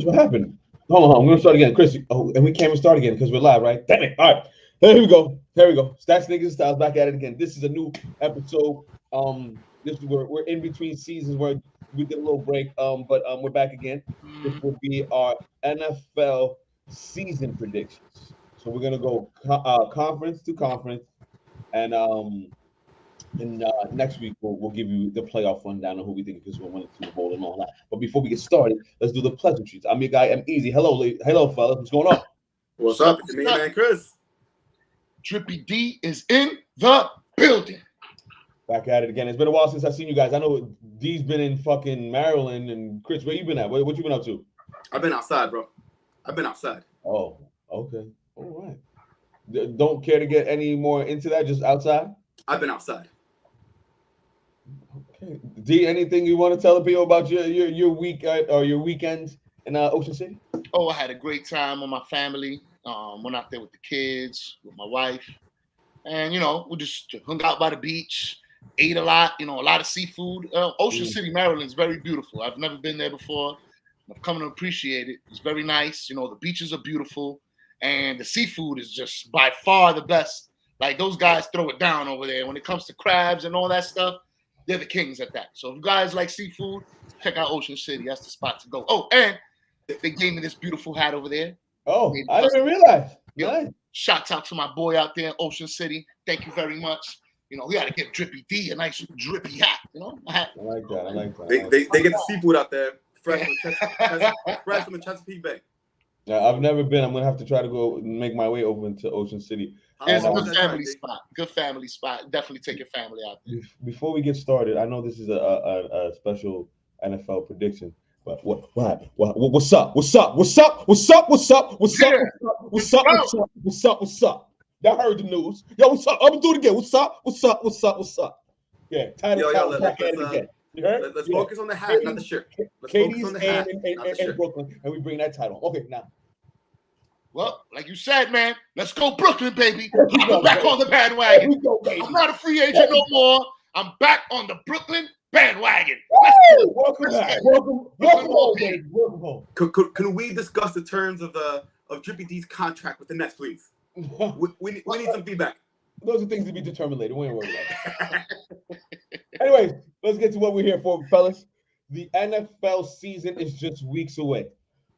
Chris, what happened? Hold on. I'm gonna start again, Chris. Oh, and we can't even start again because we're live, right? Damn it! All right, here we go. Stats, niggas, and styles. Back at it again. This is a new episode. This is we're in between seasons where we did a little break. But we're back again. This will be our NFL season predictions. So we're gonna go conference to conference, and next week we'll give you the playoff rundown on who we think is going to win the Super Bowl and all that. But before we get started, let's do the pleasantries. I'm your guy, M Easy. Hello, fellas. What's going on? What's up? It's me, man, Chris. Drippy D is in the building. Back at it again. It's been a while since I've seen you guys. I know D's been in fucking Maryland, and Chris, where you been at? What you been up to? I've been outside, bro. I've been outside. Oh, okay. All right. Don't care to get any more into that? Just outside? I've been outside. Okay. D, anything you want to tell the people about your week or your weekend in Ocean City? Oh, I had a great time with my family. Went out there with the kids, with my wife, and we just hung out by the beach, ate a lot. A lot of seafood. Ocean City, Maryland is very beautiful. I've never been there before. I've come to appreciate it. It's very nice. The beaches are beautiful, and the seafood is just by far the best. Like, those guys throw it down over there when it comes to crabs and all that stuff. They're the kings at that. So if you guys like seafood, check out Ocean City. That's the spot to go. Oh, and they gave me this beautiful hat over there. Oh, I didn't realize. Nice. Shouts out to my boy out there in Ocean City. Thank you very much. We got to give Drippy D a nice drippy hat. I like that. They get the seafood out there fresh from the Chesapeake Bay. Yeah, I've never been. I'm gonna have to try to go make my way over into Ocean City. It's a good family spot. Good family spot. Definitely take your family out there. Before we get started, I know this is a special NFL prediction, but what's up? Y'all heard the news. Yo, what's up? I'm gonna do it again. What's up? Yeah, title back at it again. Let's focus on the hat, not the shirt. Let's focus on the hat, not the shirt. In Brooklyn, and we bring that title. Okay, now. Well, like you said, man, let's go Brooklyn, baby. I'm back on the bandwagon. I'm not a free agent no more. I'm back on the Brooklyn bandwagon. Welcome back. Welcome home, baby. Welcome home. Can we discuss the terms of Drippy D's contract with the Nets, please? We need some feedback. Those are things to be determined later. We ain't worried about that. Anyways, let's get to what we're here for, fellas. The NFL season is just weeks away.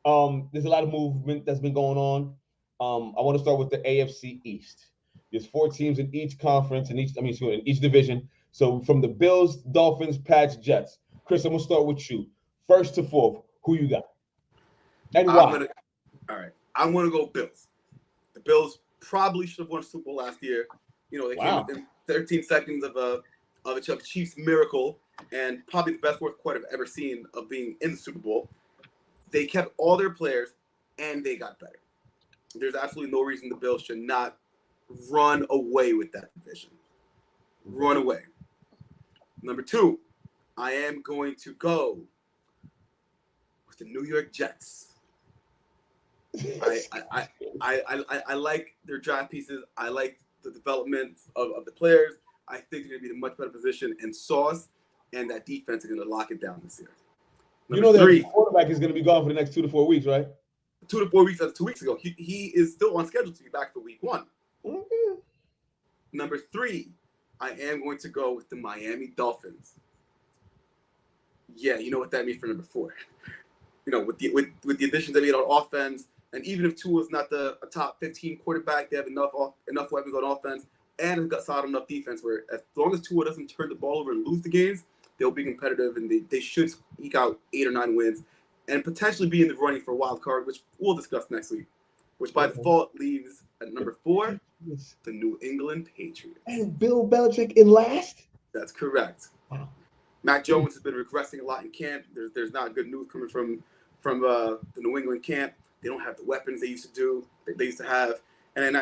There's a lot of movement that's been going on. I want to start with the AFC East. There's 4 teams in each conference, in each division. So from the Bills, Dolphins, Pats, Jets. Chris, I'm gonna start with you. First to fourth, who you got? And why? I'm gonna go Bills. The Bills probably should have won a Super Bowl last year. They came within 13 seconds of a Chiefs miracle, and probably the best fourth quarter I've ever seen of being in the Super Bowl. They kept all their players, and they got better. There's absolutely no reason the Bills should not run away with that division. Run away. Number 2, I am going to go with the New York Jets. I like their draft pieces. I like the development of the players. I think they're going to be in a much better position, and Sauce and that defense are going to lock it down this year. Number 3, that quarterback is going to be gone for the next 2 to 4 weeks, right? 2 to 4 weeks. That's 2 weeks ago. He is still on schedule to be back for week 1. Okay. Number 3, I am going to go with the Miami Dolphins. Yeah, you know what that means for number 4. With the additions they made on offense, and even if Tua's not a top 15 quarterback, they have enough weapons on offense and got solid enough defense where as long as Tua doesn't turn the ball over and lose the games, they'll be competitive, and they should eke out 8 or 9 wins and potentially be in the running for a wild card, which we'll discuss next week, which by default leaves at number 4, the New England Patriots. And Bill Belichick in last? That's correct. Wow. Mac Jones has been regressing a lot in camp. There's not good news coming from the New England camp. They don't have the weapons they used to have. And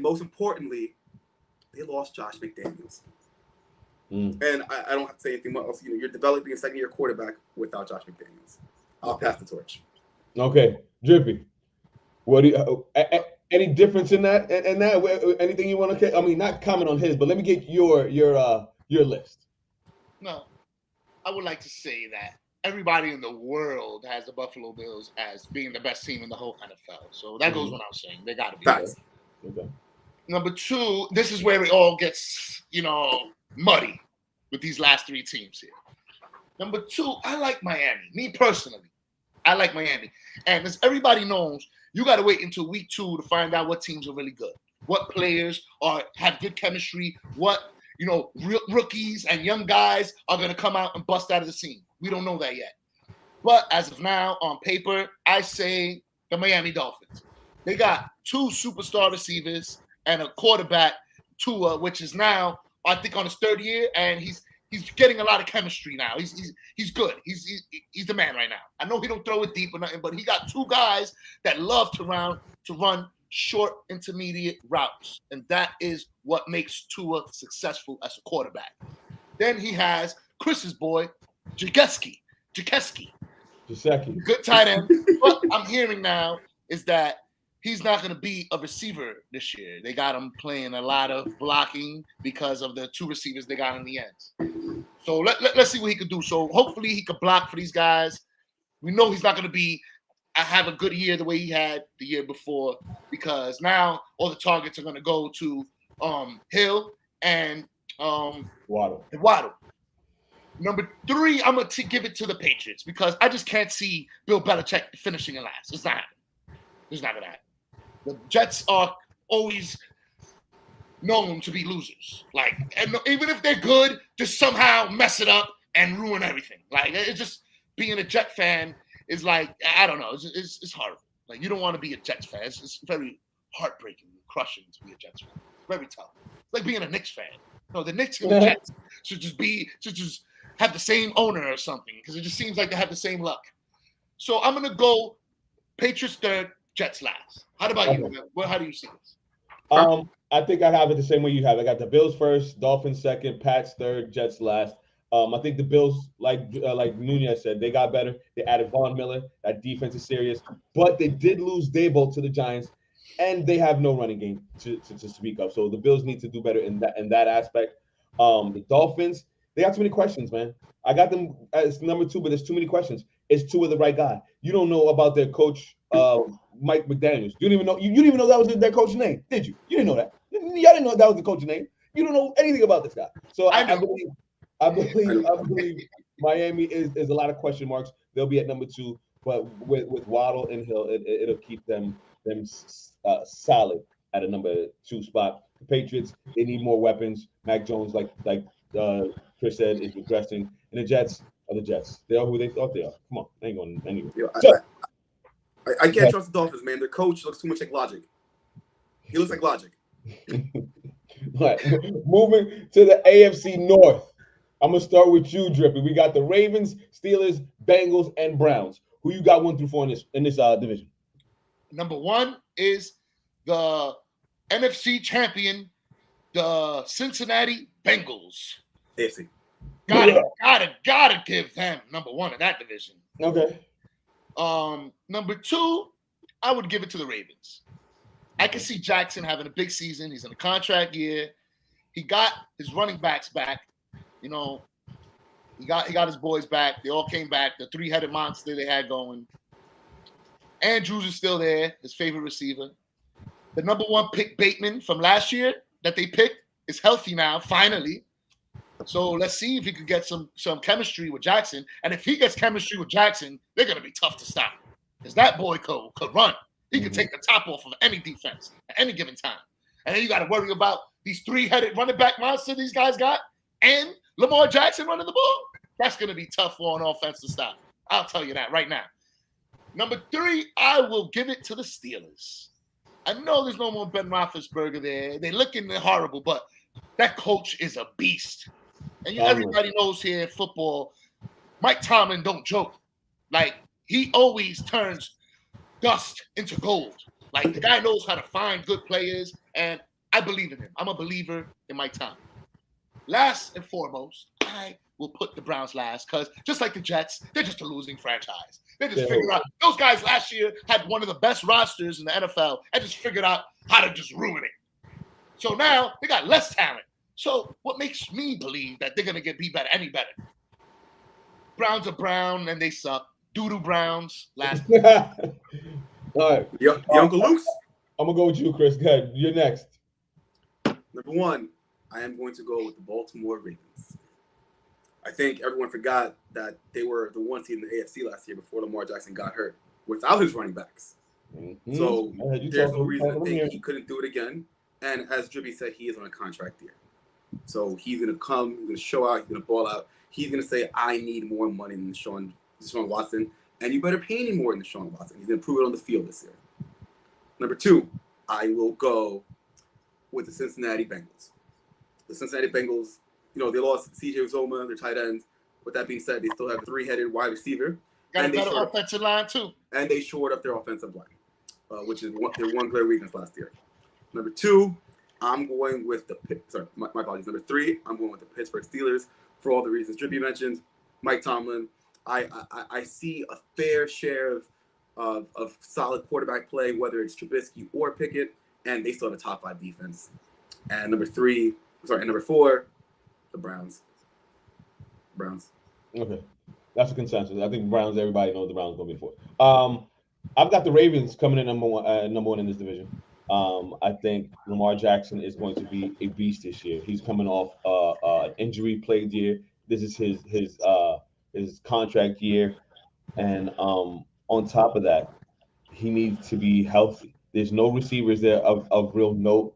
most importantly, they lost Josh McDaniels. And I don't have to say anything else. You're developing a second-year quarterback without Josh McDaniels. I'll pass the torch. Okay, Drippy. What do you? Any difference in that? And anything you want to? I mean, not comment on his, but let me get your list. No, I would like to say that everybody in the world has the Buffalo Bills as being the best team in the whole NFL. So that goes without saying. They got to be. Facts. Okay. Number 2, this is where it all gets, muddy with these last 3 teams here. Number 2, I like Miami. Me personally, I like Miami. And as everybody knows, you got to wait until week 2 to find out what teams are really good, what players have good chemistry, what rookies and young guys are going to come out and bust out of the scene. We don't know that yet. But as of now, on paper, I say the Miami Dolphins. They got 2 superstar receivers and a quarterback, Tua, which is now, I think, on his 3rd year, and he's getting a lot of chemistry now. He's good. He's the man right now. I know he don't throw it deep or nothing, but he got 2 guys that love to run short, intermediate routes, and that is what makes Tua successful as a quarterback. Then he has Chris's boy, Jakeski. Good tight end. What I'm hearing now is that he's not going to be a receiver this year. They got him playing a lot of blocking because of the 2 receivers they got in the ends. So let's see what he can do. So hopefully he can block for these guys. We know he's not going to have a good year the way he had the year before, because now all the targets are going to go to Hill and Waddle. Number 3, I'm going to give it to the Patriots because I just can't see Bill Belichick finishing in last. It's not happening. It's not going to happen. The Jets are always known to be losers. And even if they're good, just somehow mess it up and ruin everything. It's just being a Jet fan is I don't know. It's horrible. You don't want to be a Jets fan. It's very heartbreaking and crushing to be a Jets fan. It's very tough. It's like being a Knicks fan. No, the Knicks and the Jets should just have the same owner or something, because it just seems like they have the same luck. So I'm gonna go Patriots 3rd, Jets last. How about you? How do you see this? I think I have it the same way you have. I got the Bills 1st, Dolphins 2nd, Pats 3rd, Jets last. I think the Bills, like Nunez said, they got better. They added Von Miller. That defense is serious, but they did lose Dable to the Giants, and they have no running game to speak of. So the Bills need to do better in that aspect. The Dolphins, they got too many questions, man. I got them as number 2, but there's too many questions. Is Tua the right guy? You don't know about their coach, Mike McDaniels. You didn't even know that was their coach's name, did you? You didn't know that. Y'all didn't know that was the coach's name. You don't know anything about this guy. So I believe Miami is a lot of question marks. They'll be at number 2, but with Waddle and Hill, it'll keep them solid at a number 2 spot. The Patriots, they need more weapons. Mac Jones, like Chris said, is regressing, and the Jets are the Jets. They are who they thought they are. Come on, they ain't going anywhere. I can't trust the Dolphins, man. Their coach looks too much like Logic. He looks like Logic. Right. Moving to the AFC North. I'm gonna start with you, Drippy. We got the Ravens, Steelers, Bengals, and Browns. Who you got 1 through 4 in this division? Number 1 is the NFC champion, the Cincinnati Bengals. AFC. Gotta give them number 1 in that division. Okay. Number 2, I would give it to the Ravens. I can see Jackson having a big season. He's in a contract year. He got his running backs back. He got his boys back. They all came back. The 3-headed monster they had going. Andrews is still there, his favorite receiver. The number 1 pick, Bateman, from last year that they picked, is healthy now, finally. So let's see if he could get some chemistry with Jackson. And if he gets chemistry with Jackson, they're going to be tough to stop. Because that boy could run. He could take the top off of any defense at any given time. And then you got to worry about these 3-headed running back monster these guys got and Lamar Jackson running the ball. That's going to be tough for an offense to stop. I'll tell you that right now. Number 3, I will give it to the Steelers. I know there's no more Ben Roethlisberger there. They're looking horrible, but that coach is a beast. And everybody knows here in football, Mike Tomlin don't joke. He always turns dust into gold. The guy knows how to find good players, and I believe in him. I'm a believer in Mike Tomlin. Last and foremost, I will put the Browns last because just like the Jets, they're just a losing franchise. They just figured out those guys last year had one of the best rosters in the NFL and just figured out how to just ruin it. So now they got less talent. So what makes me believe that they're going to be better, any better? Browns are brown and they suck. Doodoo Browns. Last. All right. The Uncle Luke's. I'm gonna go with you, Chris. Go ahead. You're next. Number 1, I am going to go with the Baltimore Ravens. I think everyone forgot that they were the 1 seed in the AFC last year before Lamar Jackson got hurt without his running backs. Mm-hmm. So there's no reason to think he couldn't do it again. And as Drippy said, he is on a contract year. So he's going to come, he's going to show out, he's going to ball out. He's going to say, I need more money than Deshaun Watson. And you better pay me more than Deshaun Watson. He's going to prove it on the field this year. Number 2, I will go with the Cincinnati Bengals. The Cincinnati Bengals, they lost C.J. Uzomah, their tight end. With that being said, they still have a 3-headed wide receiver. Got a better offensive line, too. And they shored up their offensive line, which is their one clear weakness last year. Number 2, I'm going with my apologies. Number 3, I'm going with the Pittsburgh Steelers for all the reasons Drippy mentioned. Mike Tomlin, I see a fair share of solid quarterback play, whether it's Trubisky or Pickett, and they still have a top 5 defense. And number 4, the Browns. Okay, that's a consensus. I think Browns. Everybody knows the Browns going to be 4. I've got the Ravens coming in number one in this division. I think Lamar Jackson is going to be a beast this year. He's coming off an injury-plagued year. This is his contract year, and on top of that, he needs to be healthy. There's no receivers there of real note,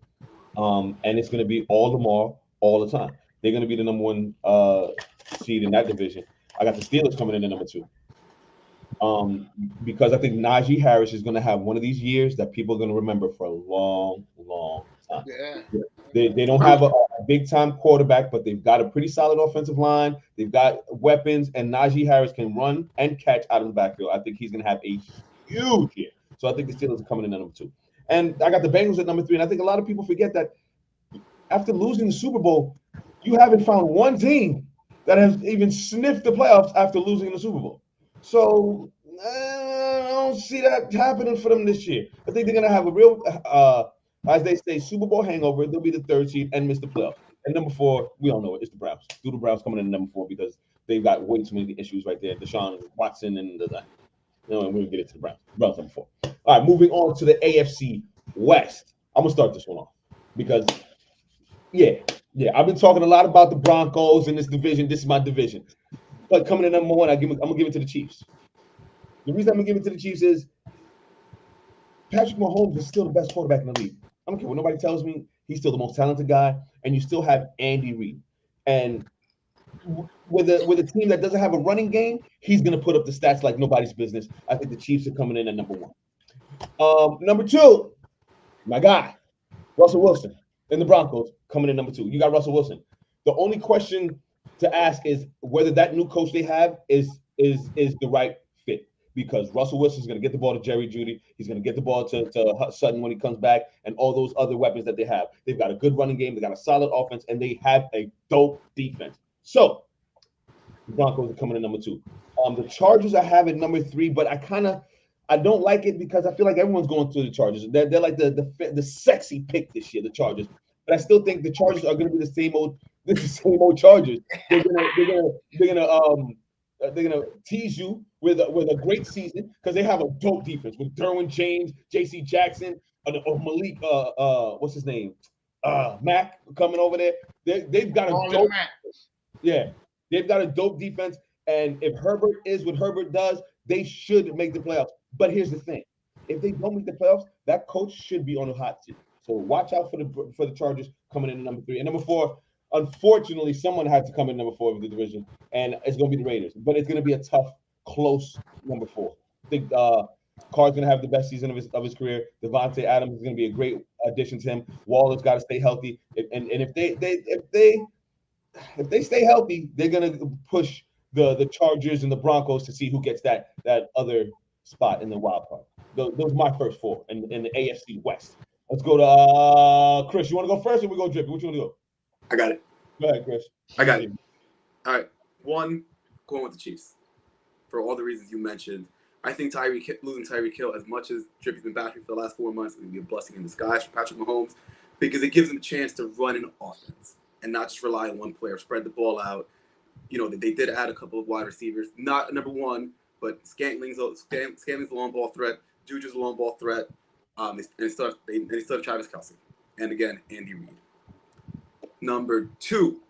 and it's going to be all Lamar all the time. They're going to be the number 1 seed in that division. I got the Steelers coming in at number 2. Because I think Najee Harris is going to have one of these years that people are going to remember for a long, long time. Yeah. They don't have a big-time quarterback, but they've got a pretty solid offensive line. They've got weapons, and Najee Harris can run and catch out of the backfield. I think he's going to have a huge year. So I think the Steelers are coming in at number 2. And I got the Bengals at number 3, and I think a lot of people forget that after losing the Super Bowl, you haven't found one team that has even sniffed the playoffs after losing the Super Bowl. So I don't see that happening for them this year. I think they're going to have a real, as they say, Super Bowl hangover. They'll be the 3rd seed and miss the playoffs. And number 4, we all know it. It's the Browns. The Browns coming in at number 4 because they've got way too many issues right there. Deshaun Watson and and we're going to get it to the Browns. Browns number 4. All right, moving on to the AFC West. I'm going to start this one off because, I've been talking a lot about the Broncos in this division. This is my division. But coming in number 1, I'm going to give it to the Chiefs. The reason I'm going to give it to the Chiefs is Patrick Mahomes is still the best quarterback in the league. I don't care what nobody tells me. He's still the most talented guy, and you still have Andy Reid. And with a team that doesn't have a running game, he's going to put up the stats like nobody's business. I think the Chiefs are coming in at number 1. Number 2, my guy, Russell Wilson and the Broncos coming in number 2. You got Russell Wilson. The only question to ask is whether that new coach they have is the right fit, because Russell Wilson is going to get the ball to Jerry Jeudy. He's going to get the ball to Sutton when he comes back, and all those other weapons that they have. They've got a good running game. They got a solid offense, and they have a dope defense. So the Broncos are coming in number 2. The Chargers I have at number 3, but I don't like it because I feel like everyone's going through the Chargers. They're like the sexy pick this year, the Chargers. But I still think the Chargers are going to be the same old Chargers. They're gonna tease you with a great season because they have a dope defense with Derwin James, J.C. Jackson, Malik. What's his name? Mack coming over there. They've got a dope. Yeah, they've got a dope defense. And if Herbert is what Herbert does, they should make the playoffs. But here's the thing: if they don't make the playoffs, that coach should be on the hot seat. So watch out for the Chargers coming in at number 3. And number 4, unfortunately, someone had to come in number 4 of the division, and it's going to be the Raiders. But it's going to be a tough, close number 4. I think Carr's going to have the best season of his career. Devontae Adams is going to be a great addition to him. Waller's got to stay healthy, and if they stay healthy, they're going to push the Chargers and the Broncos to see who gets that other spot in the wild card. Those are my first 4 in the AFC West. Let's go to Chris. You want to go first, or we go Drippy? Which you want to go? I got it. Go ahead, Chris. I got it. All right. 1, going with the Chiefs for all the reasons you mentioned. I think losing Tyreek Hill, as much as Drippy's been battling for the last 4 months, is going to be a blessing in disguise for Patrick Mahomes because it gives him a chance to run an offense and not just rely on one player, spread the ball out. they did add a couple of wide receivers, not number one, but Scantling's a long ball threat, Juju's a long ball threat, and they still have Travis Kelce, and again Andy Reid. Number 2,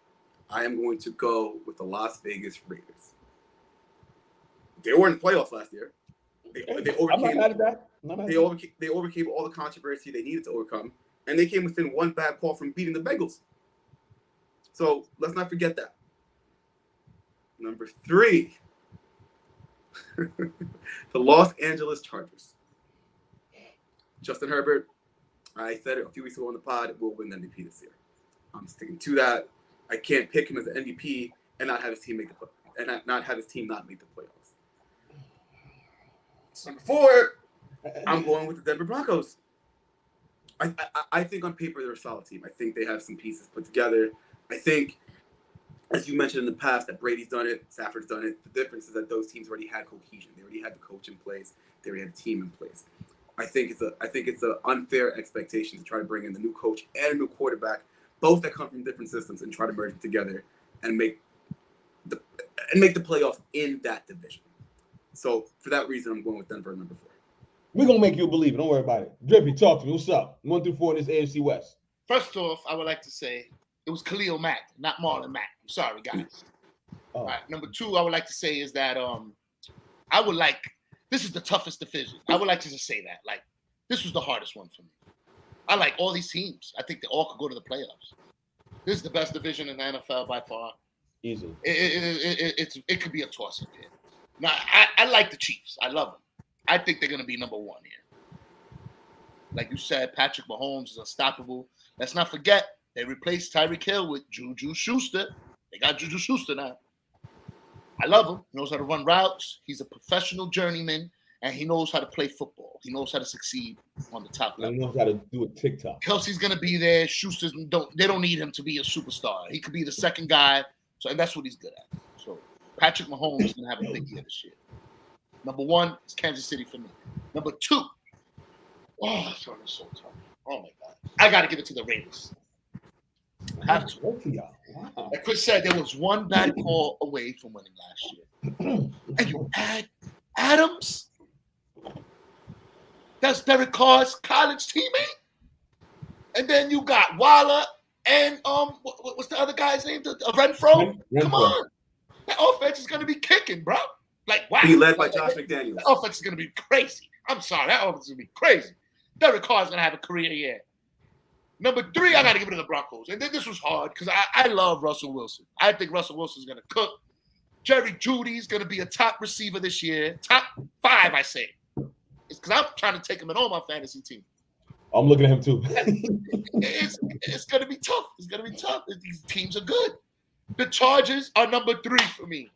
I am going to go with the Las Vegas Raiders. They were in the playoffs last year. They overcame all the controversy they needed to overcome, and they came within one bad call from beating the Bengals. So let's not forget that. Number 3, the Los Angeles Chargers. Justin Herbert, I said it a few weeks ago on the pod, will win the MVP this year. I'm sticking to that. I can't pick him as the MVP and not have his team not make the playoffs. So number 4, I'm going with the Denver Broncos. I think on paper they're a solid team. I think they have some pieces put together. I think, as you mentioned in the past, that Brady's done it, Stafford's done it. The difference is that those teams already had cohesion. They already had the coach in place. They already had the team in place. I think it's an unfair expectation to try to bring in the new coach and a new quarterback, both that come from different systems, and try to merge them together and make the playoffs in that division. So for that reason, I'm going with Denver at number 4. We're going to make you a believer. Don't worry about it. Drippy, talk to me. What's up? 1 through 4 in this AFC West. First off, I would like to say it was Khalil Mack, not Marlon Mack. I'm sorry, guys. All right. Number 2, I would like to say is that this is the toughest division. I would like to just say that. Like, this was the hardest one for me. I like all these teams. I think they all could go to the playoffs. This is the best division in the NFL by far. Easily. It could be a toss-up here. Now, I like the Chiefs. I love them. I think they're going to be number 1 here. Like you said, Patrick Mahomes is unstoppable. Let's not forget, they replaced Tyreek Hill with Juju Schuster. They got Juju Schuster now. I love him. He knows how to run routes. He's a professional journeyman, and he knows how to play football. He knows how to succeed on the top level. He knows how to do a TikTok. Kelsey's going to be there. Schuster's they don't need him to be a superstar. He could be the second guy, and that's what he's good at. So Patrick Mahomes is going to have a big year this year. Number 1 is Kansas City for me. Number 2, it's so tough. Oh, my God. I got to give it to the Raiders. I have to. Wow. Like Chris said, there was one bad call away from winning last year. And you add Adams? That's Derek Carr's college teammate? And then you got Waller and what's the other guy's name? Renfro? Come on. That offense is going to be kicking, bro. Like, wow. Be led by Josh McDaniels. That offense is going to be crazy. I'm sorry. That offense is going to be crazy. Derek Carr is going to have a career year. Number 3, I got to give it to the Broncos. And then this was hard because I love Russell Wilson. I think Russell Wilson is going to cook. Jerry Jeudy is going to be a top receiver this year. Top 5, I say. It's because I'm trying to take him in all my fantasy teams. I'm looking at him too. It's going to be tough. It's going to be tough. These teams are good. The Chargers are number 3 for me.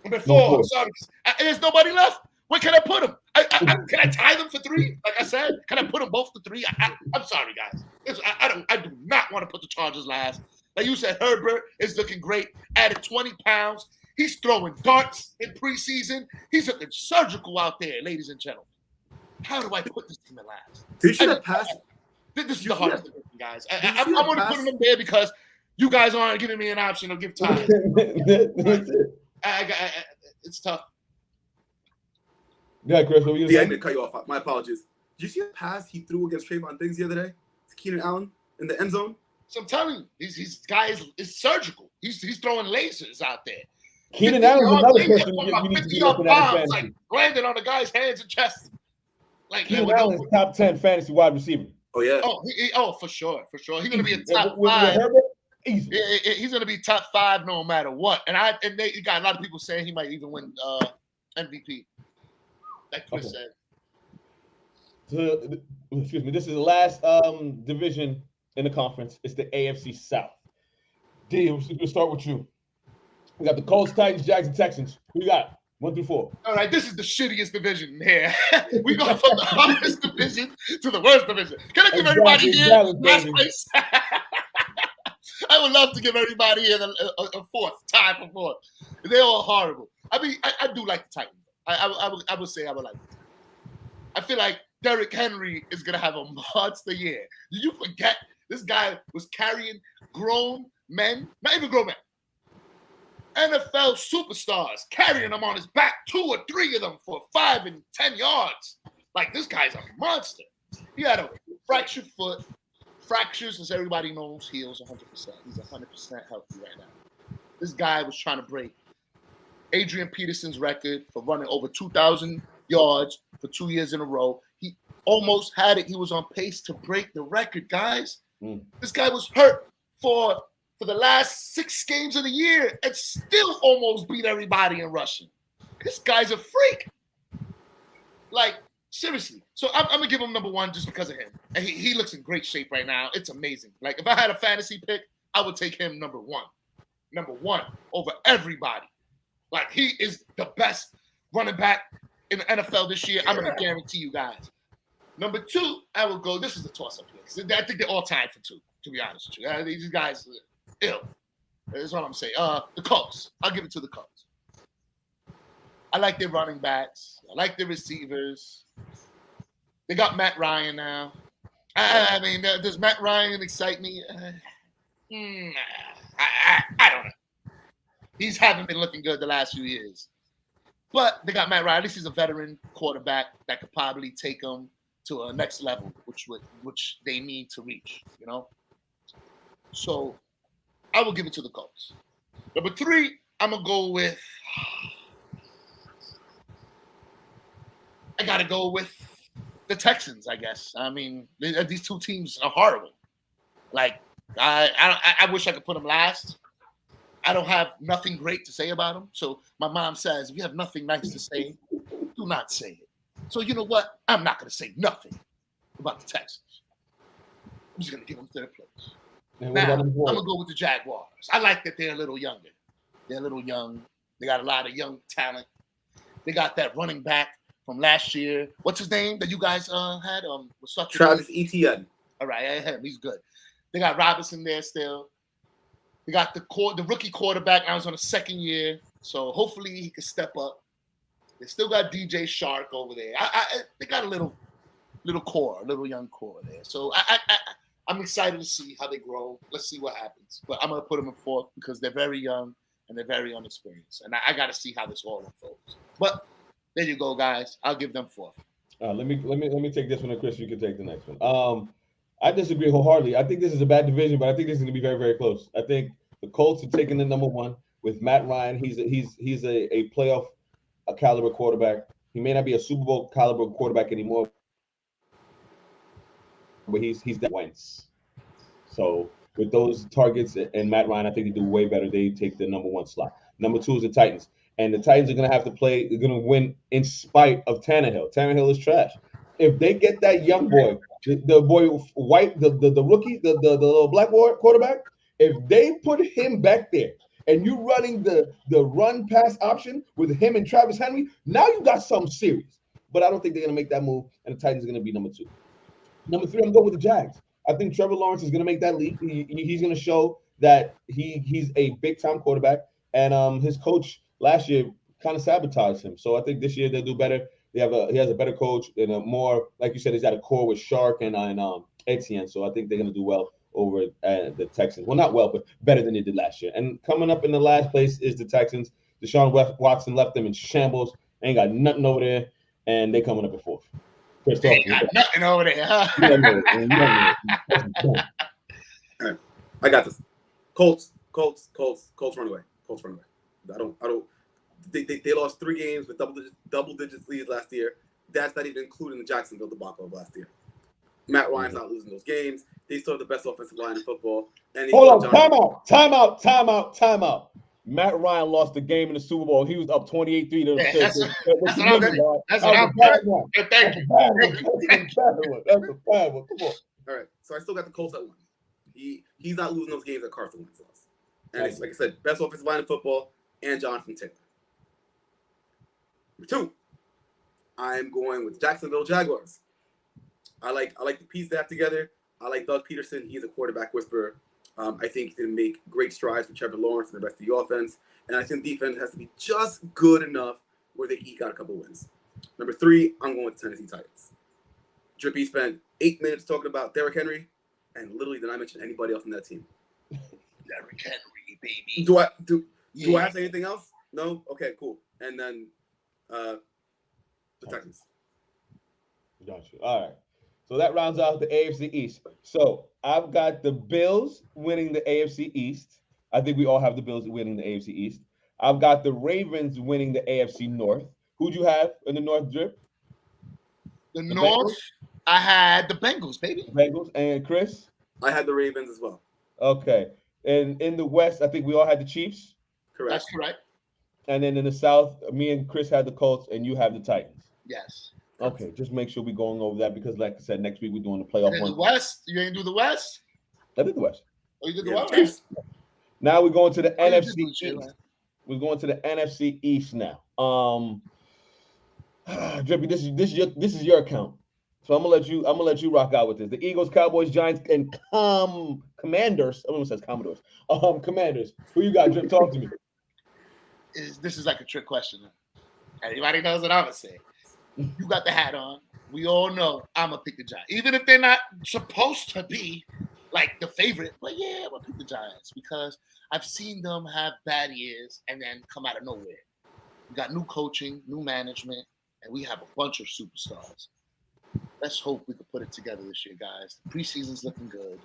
Number 4, I'm sorry. There's nobody left. Where can I put them? Can I tie them for 3? Like I said, can I put them both to 3? I'm sorry, guys. I do not want to put the Chargers last. Like you said, Herbert is looking great. Added 20 pounds. He's throwing darts in preseason. He's looking surgical out there, ladies and gentlemen. How do I put this team in last? Did you pass? This is the hardest thing, guys. I'm going to put them there because you guys aren't giving me an option to give time. It's tough. Yeah, Chris, what were you I didn't cut you off. My apologies. Did you see the pass he threw against Trayvon Diggs the other day? It's Keenan Allen in the end zone. So I'm telling you, this guy is surgical. He's throwing lasers out there. Keenan Allen's another person you need to be looking at in fantasy. Like landing on the guy's hands and chest. Like Keenan Allen's top 10 fantasy wide receiver. Oh yeah. For sure. He's going to be a top 5. Easy. He's going to be top 5 no matter what. And you got a lot of people saying he might even win MVP. Like Chris said. So, excuse me. This is the last division in the conference. It's the AFC South. D, we'll start with you. We got the Colts, Titans, Jags, and Texans. Who you got? 1 through 4. All right, this is the shittiest division here. We go from the hardest division to the worst division. Can I give everybody here last place? I would love to give everybody here a 4th, tie for 4th. They're all horrible. I mean, I do like the Titans. I would say I would like it. I feel like Derrick Henry is going to have a monster year. Did you forget this guy was carrying grown men? Not even grown men. NFL superstars carrying him on his back, 2 or 3 of them for 5 and 10 yards. Like, this guy's a monster. He had a fractured foot. Fractures, as everybody knows, heals 100%. He's 100% healthy right now. This guy was trying to break Adrian Peterson's record for running over 2,000 yards for 2 years in a row. He almost had it. He was on pace to break the record, guys. This guy was hurt for the last 6 games of the year and still almost beat everybody in rushing. This guy's a freak. Like, seriously. So I'm going to give him number 1 just because of him. And he looks in great shape right now. It's amazing. Like, if I had a fantasy pick, I would take him number 1. Number 1 over everybody. Like, he is the best running back in the NFL this year. I'm going to guarantee you guys. Number 2, I will go. This is a toss-up here. I think they're all tied for 2, to be honest with you. These guys are ill. That's what I'm saying. The Colts. I'll give it to the Colts. I like their running backs. I like their receivers. They got Matt Ryan now. I mean, does Matt Ryan excite me? I don't know. He's haven't been looking good the last few years. But they got Matt Ryan. At least he's a veteran quarterback that could probably take them to a next level, which they need to reach, you know? So I will give it to the Colts. Number 3, I'm going to go with I got to go with the Texans, I guess. I mean, these 2 teams are horrible. Like, I wish I could put them last. I don't have nothing great to say about them. So my mom says, if you have nothing nice to say, do not say it. So you know what? I'm not going to say nothing about the Texans. I'm just going to give them 3rd place. Now, I'm going to go with the Jaguars. I like that they're a little younger. They're a little young. They got a lot of young talent. They got that running back from last year. What's his name that you guys had? Travis Etienne. All right, I had him. He's good. They got Robinson there still. They got the rookie quarterback. Now he's on his 2nd year, so hopefully he can step up. They still got DJ Shark over there. They got a little core, a little young core there. So I'm excited to see how they grow. Let's see what happens. But I'm gonna put them in 4th because they're very young and they're very unexperienced, and I got to see how this all unfolds. But there you go, guys. I'll give them 4th. Let me take this one, and Chris, you can take the next one. I disagree wholeheartedly. I think this is a bad division, but I think this is going to be very, very close. I think the Colts are taking the number 1 with Matt Ryan. He's a playoff caliber quarterback. He may not be a Super Bowl caliber quarterback anymore, but he's that Wentz. So with those targets and Matt Ryan, I think they do way better. They take the number 1 slot. Number 2 is the Titans. And the Titans are going to have to play. They're going to win in spite of Tannehill. Tannehill is trash. If they get that young boy, the boy White, the rookie, the little black quarterback, if they put him back there and you running the run pass option with him and Travis Henry, now you got something serious. But I don't think they're going to make that move, and the Titans are going to be number 2. Number 3, I'm going with the Jags. I think Trevor Lawrence is going to make that leap. He's going to show that he's a big-time quarterback, and his coach last year kind of sabotaged him. So I think this year they'll do better. He has a better coach and a more, like you said, he's got a core with Shark and Etienne. So I think they're going to do well over the Texans. Well, not well, but better than they did last year. And coming up in the last place is the Texans. Deshaun Watson left them in shambles. Ain't got nothing over there, and they coming up at 4th. Chris, ain't got nothing over there, huh? I got this. Colts run away. I don't. They lost 3 games with double digits leads last year. That's not even including the Jacksonville debacle of last year. Matt Ryan's not losing those games. They still have the best offensive line in football. And hold on, time out. Matt Ryan lost the game in the Super Bowl. He was up 28-3. That's what I'm Thank you. That's a bad one. Come on. All right. So I still got the Colts at 1. He's not losing those games that Carson Wentz lost. And it's, like I said, best offensive line in football and Jonathan Taylor. Number 2, I'm going with Jacksonville Jaguars. I like the piece they have together. I like Doug Peterson. He's a quarterback whisperer. I think he's going to make great strides with Trevor Lawrence and the rest of the offense. And I think defense has to be just good enough where they eke out a couple wins. Number 3, I'm going with the Tennessee Titans. Drippy spent 8 minutes talking about Derrick Henry and literally did not mention anybody else on that team. Derrick Henry, baby. Yeah. Do I have to say anything else? No? Okay, cool. And then the Titans. Gotcha. All right. So that rounds out the AFC East. So I've got the Bills winning the AFC East. I think we all have the Bills winning the AFC East. I've got the Ravens winning the AFC North. Who'd you have in the North, Drip? The North, Bengals? I had the Bengals, baby. Bengals. And Chris? I had the Ravens as well. Okay. And in the West, I think we all had the Chiefs. Correct. That's correct. And then in the South, me and Chris had the Colts, and you have the Titans. Yes. Okay, just make sure we're going over that because, like I said, next week we're doing the playoff And one. the West, you ain't do the West? I did the West. Oh, you did the Yeah, West? Chiefs. Now we're going to the Oh, you did NFC do the shit, East. man. We're going to the NFC East now. Drippy, this is your account. So I'm gonna let you rock out with this. The Eagles, Cowboys, Giants, and Commanders. I almost says Commodores. Commanders. Who you got, Drip? Talk to me. This is like a trick question. Everybody knows what I'm gonna say. You got the hat on. We all know I'm gonna pick the Giants, even if they're not supposed to be like the favorite. But yeah, I'm gonna pick the Giants because I've seen them have bad years and then come out of nowhere. We got new coaching, new management, and we have a bunch of superstars. Let's hope we can put it together this year, guys. The preseason's looking good.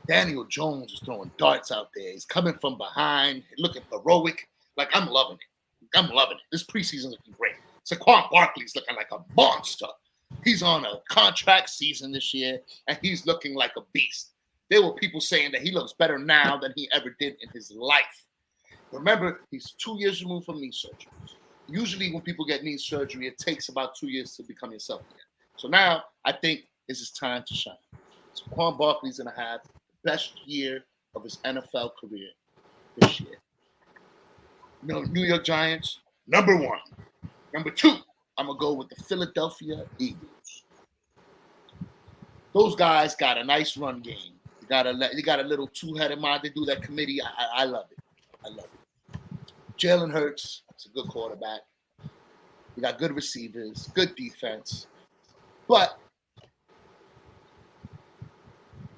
Daniel Jones is throwing darts out there. He's coming from behind, looking heroic. Like, I'm loving it. I'm loving it. This preseason's looking great. Saquon Barkley's looking like a monster. He's on a contract season this year, and he's looking like a beast. There were people saying that he looks better now than he ever did in his life. Remember, he's 2 years removed from knee surgery. Usually when people get knee surgery, it takes about 2 years to become yourself again. So now I think it's his time to shine. Saquon Barkley's going to have the best year of his NFL career this year. New York Giants, number 1. Number 2, I'm going to go with the Philadelphia Eagles. Those guys got a nice run game. You got a little two-headed mind. They do that committee. I love it. I love it. Jalen Hurts is a good quarterback. We got good receivers, good defense. But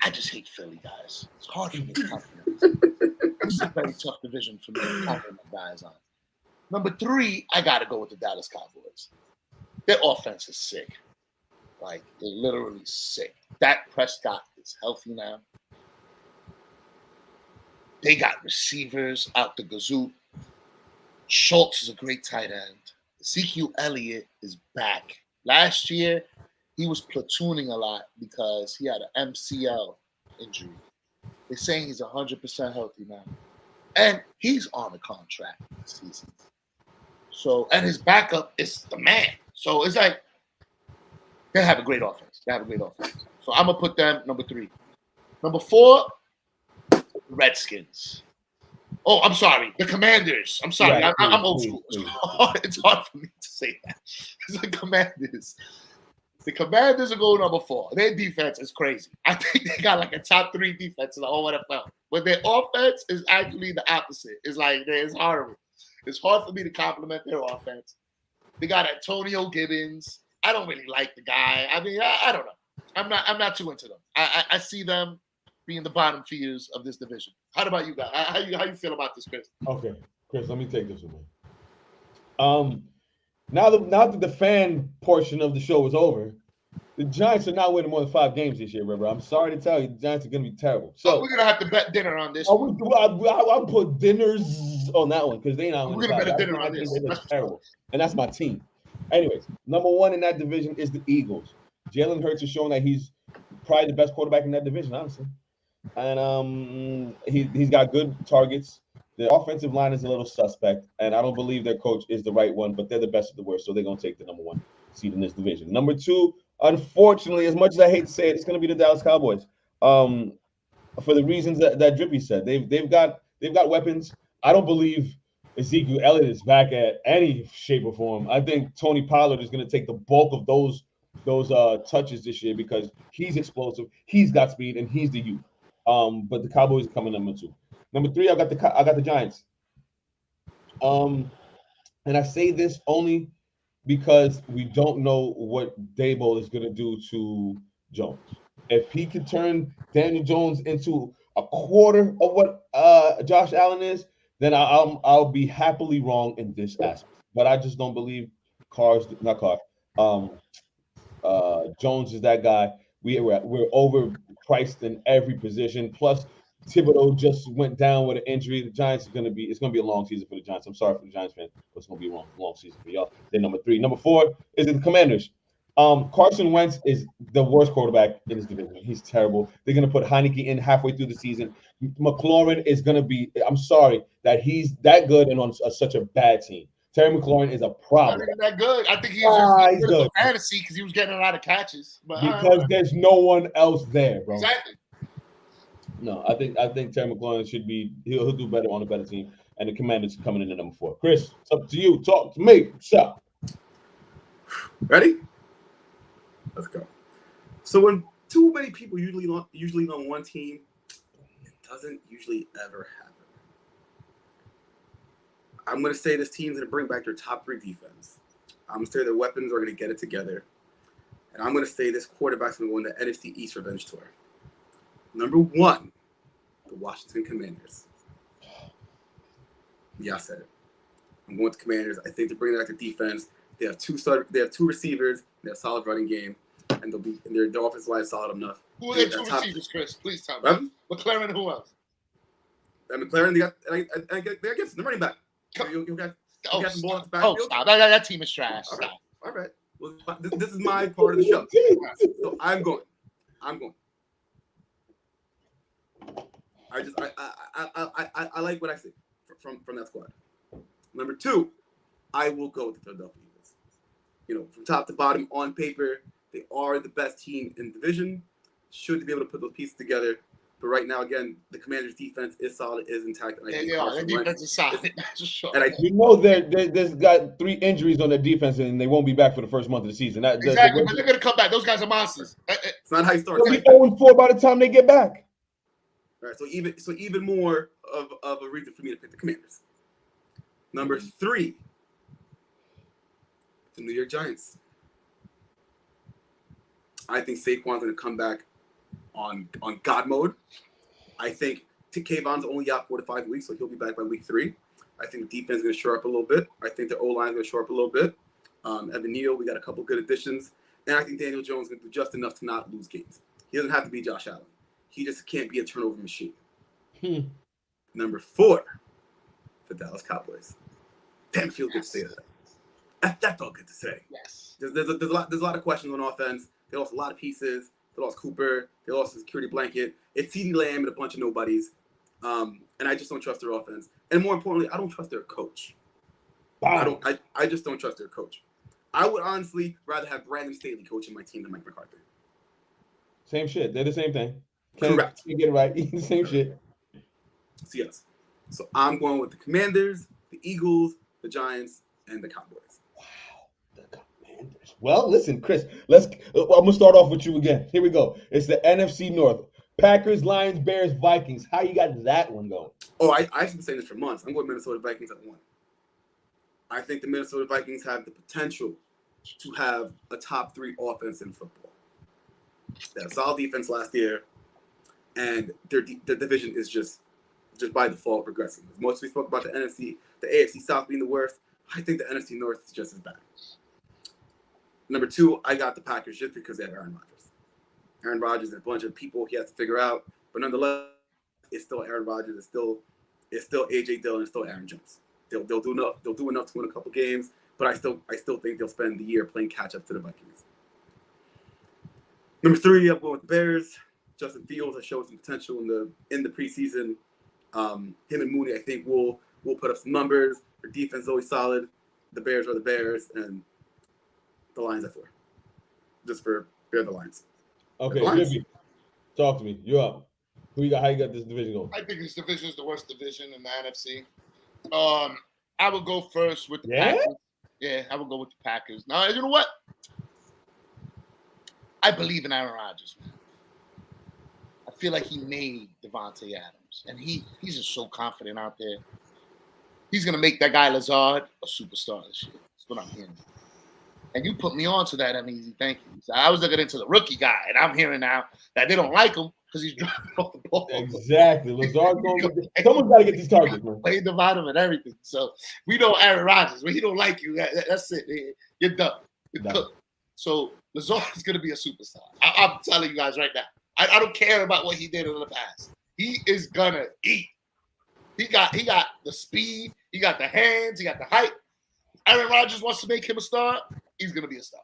I just hate Philly, guys. It's hard for me to compliment. This is a very tough division for me to compliment guys on. Number 3, I got to go with the Dallas Cowboys. Their offense is sick. Like, they're literally sick. Dak Prescott is healthy now. They got receivers out the gazoo. Schultz is a great tight end. Ezekiel Elliott is back. Last year, he was platooning a lot because he had an MCL injury. They're saying he's 100% healthy now. And he's on a contract this season. So, and his backup is the man. So it's like, they have a great offense. So I'm going to put them number 3. Number 4, Redskins. Oh, I'm sorry. The Commanders. I'm sorry. Yeah, I'm old school. It's hard for me to say that. It's the Commanders. The Commanders are going number 4. Their defense is crazy. I think they got like a top 3 defense in the whole NFL. But their offense is actually the opposite. It's like, it's horrible. It's hard for me to compliment their offense. They got Antonio Gibbons. I don't really like the guy. I mean, I don't know. I'm not too into them. I see them being the bottom feeders of this division. How about you guys? How you feel about this, Chris? Okay, Chris, let me take this one. Now that the fan portion of the show is over, the Giants are not winning more than 5 games this year, River. I'm sorry to tell you, the Giants are going to be terrible. So we're gonna have to bet dinner on this. I'll put dinners on that one because they not winning. We're gonna 5. bet a dinner on this. That's terrible, and that's my team. Anyways, number 1 in that division is the Eagles. Jalen Hurts is showing that he's probably the best quarterback in that division, honestly. And he's got good targets. The offensive line is a little suspect, and I don't believe their coach is the right one, but they're the best of the worst, so they're going to take the number 1 seed in this division. Number 2, unfortunately, as much as I hate to say it, it's going to be the Dallas Cowboys. For the reasons that Drippy said, they've got weapons. I don't believe Ezekiel Elliott is back at any shape or form. I think Tony Pollard is going to take the bulk of those touches this year because he's explosive, he's got speed, and he's the youth. But the Cowboys are coming number 2. Number 3, I got the Giants. And I say this only because we don't know what Daboll is going to do to Jones. If he can turn Daniel Jones into a quarter of what Josh Allen is, then I'll be happily wrong in this aspect. But I just don't believe Jones is that guy. We're overpriced in every position. Plus, Thibodeau just went down with an injury. The Giants it's gonna be a long season for the Giants. I'm sorry for the Giants fans, but it's gonna be a long season for y'all. Then number 3. Number 4 is the Commanders. Carson Wentz is the worst quarterback in his division. He's terrible. They're gonna put Heineke in halfway through the season. McLaurin is gonna be. I'm sorry that he's that good and on such a bad team. Terry McLaurin is a problem. Not even that good. I think he's he's good for fantasy because he was getting a lot of catches. But because there's no one else there, bro. Exactly. No, I think Terry McLaurin should be. He'll do better on a better team, and the Commanders coming in at number 4. Chris, it's up to you. Talk to me. What's up? Ready? Let's go. So when too many people usually on one team, it doesn't usually ever happen. I'm going to say this team's going to bring back their top 3 defense. I'm going to say their weapons are going to get it together. And I'm going to say this quarterback's going to win the NFC East Revenge Tour. Number 1, the Washington Commanders. Yeah, I said it. I'm going with the Commanders. I think they're bringing back their defense. They have 2 receivers. They have a solid running game. And their offensive line is solid enough. Who are their 2 receivers, Chris? Please tell me. McLaren and who else? McLaren, they got Gibson, the running back. You got some ball at the backfield. Stop. That team is trash. All right. Well, this is my part of the show. So I'm going. I like what I see from that squad. Number 2, I will go with the Philadelphia Eagles. You know, from top to bottom, on paper, they are the best team in the division. Should be able to put those pieces together. But right now, again, the Commanders' defense is solid, is intact. And their defense is solid. And there's got 3 injuries on their defense, and they won't be back for the first month of the season. Exactly, but they're going to come back. Those guys are monsters. It's not how you start. They'll be 0-4 by the time they get back. All right, so even more of a reason for me to pick the Commanders. Number 3, the New York Giants. I think Saquon's going to come back on God mode. I think Kayvon's only out 4 to 5 weeks, so he'll be back by week 3. I think the defense is going to shore up a little bit. I think the O-line is going to shore up a little bit. Evan Neal, we got a couple good additions. And I think Daniel Jones is going to do just enough to not lose games. He doesn't have to be Josh Allen. He just can't be a turnover machine. Number 4, the Dallas Cowboys. Damn, it feels good to say that. That felt good to say. Yes. There's a lot of questions on offense. They lost a lot of pieces. They lost Cooper. They lost the security blanket. It's CeeDee Lamb and a bunch of nobodies. And I just don't trust their offense. And more importantly, I don't trust their coach. I just don't trust their coach. I would honestly rather have Brandon Staley coaching my team than Mike McCarthy. Same shit. They're the same thing. Correct. You get it right. The same shit. So yes. So I'm going with the Commanders, the Eagles, the Giants, and the Cowboys. Wow. The Commanders. Well, listen, Chris, I'm going to start off with you again. Here we go. It's the NFC North. Packers, Lions, Bears, Vikings. How you got that one going? Oh, I've been saying this for months. I'm going Minnesota Vikings at 1. I think the Minnesota Vikings have the potential to have a top 3 offense in football. They had a solid defense last year, and their division is just by default progressing. Most we spoke about the AFC South being the worst. I think the NFC North is just as bad. Number 2, I got the Packers just because they have Aaron Rodgers. Aaron Rodgers and a bunch of people he has to figure out, but nonetheless, it's still Aaron Rodgers. It's still AJ Dillon. It's still Aaron Jones. They'll do enough. They'll do enough to win a couple games, but I still think they'll spend the year playing catch up to the Vikings. Number 3, I'm going with the Bears. Justin Fields has showed some potential in the preseason. Him and Mooney, I think, will put up some numbers. Their defense is always solid. The Bears are the Bears, and the Lions at 4. They're the Lions. Okay, Jimmy, talk to me. You're up. Who you got? How you got this division going? I think this division is the worst division in the NFC. I would go first with the Packers. Yeah, I would go with the Packers. Now, you know what? I believe in Aaron Rodgers, man. I feel like he made Devontae Adams, and he's just so confident out there. He's gonna make that guy Lazard a superstar this year. That's what I'm hearing. And you put me on to that, Uneasy. Thank you. So I was looking into the rookie guy, and I'm hearing now that they don't like him. because he's dropping off the ball. Exactly. Lazard's going. Someone's got to get these targets, man. Play the bottom and everything. So we know Aaron Rodgers. When he don't like you, that's it. You're done. You're cooked. So Lazard is going to be a superstar. I'm telling you guys right now. I don't care about what he did in the past. He is gonna eat. He got the speed. He got the hands. He got the height. Aaron Rodgers wants to make him a star. He's gonna be a star,